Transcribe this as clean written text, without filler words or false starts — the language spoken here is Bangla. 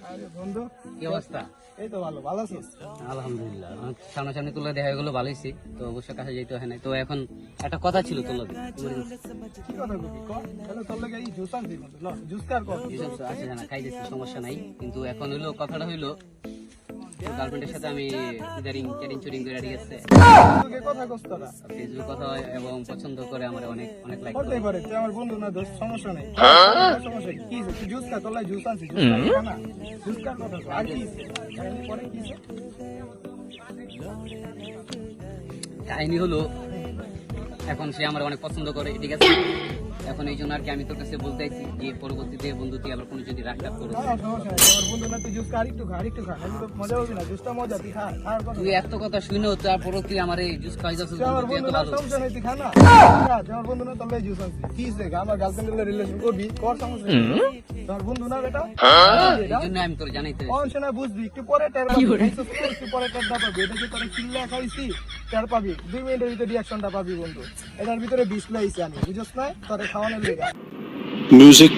আরে বন্ধু, কি অবস্থা? এই তো ভালো, ভালো আছিস? আলহামদুলিল্লাহ। সামনাসামনি তুলে দেখা গেলো, ভালোই ছি। তো অবশ্য কাছে যেতে হয় না। তো এখন একটা কথা ছিল তোর লগে। কি কথা বলবি ক? তাহলে তোর লাগে এই জুস আনছি বন্ধু, ল জুস কার কর। আছে জানা, খাই দিচ্ছি, সমস্যা নাই। কিন্তু এখন হইলো কথাটা হইলো, গার্লফ্রেন্ডের সাথে আমি ইদারিং চ্যাটিং চুটিং করে গেছে। তোকে কথা কস তোরা। ফেসবুক কথা হয় এবং পছন্দ করে আমার অনেক অনেক লাইক করতেই পারে, তুই আমার বন্ধু না, দোস্ত, সমস্যা নাই। সমস্যা কি? কি হইছে? তুই জুস খা, তোর লাগে জুস আনছি, জুস খা না। জুস কার কথা কর। আর কি হইছে? পরে কি হইছে? কাহিনী হলো, এখন সে আমার অনেক পছন্দ করে, ঠিক আছে। এখন এই জন্য আর কি আমি তোর কাছে বলতে চাইছি যে পরবর্তীতে বন্ধু তুই আবার কোনো যদি রাগ করো, সমস্যা নাই, আমার বন্ধু না, তুই জুস খা, আরেকটু খা, আরেকটু খা। আমি তো মজা হবে না, জুসটা মজা, তুই খা, খাওয়ার কথা। তুই এত কথা শুনেও তারপরও তুই আমার এই জুস খাই যাচ্ছিস, তুই আমার তুই বন্ধু এত না, ভালো। সমস্যা নাই, তুই খা না। খা, তুই আমার বন্ধু না, তোর লাগে জুস আনছি। কি হইছে? আমার গার্লফ্রেন্ডের রিলেশন করবি, কর, সমস্যা নেই। তোর বন্ধু না বেটা, এই জন্য আমি তোর জানাইতে সমস্যা না, বুঝবি, একটু পরে টের পাবি, একটু পরে টেরটা পাবি। এটা যে তোরা কিল্লা খাইছি, টের পাবি, 2 মিনিটের ভিতরে রিয়াকশনটা পাবি বন্ধু। এটার ভিতরে বিষ লাইছি আমি, বুঝছ না? তোরে খাওয়ানোর লেগা। Music.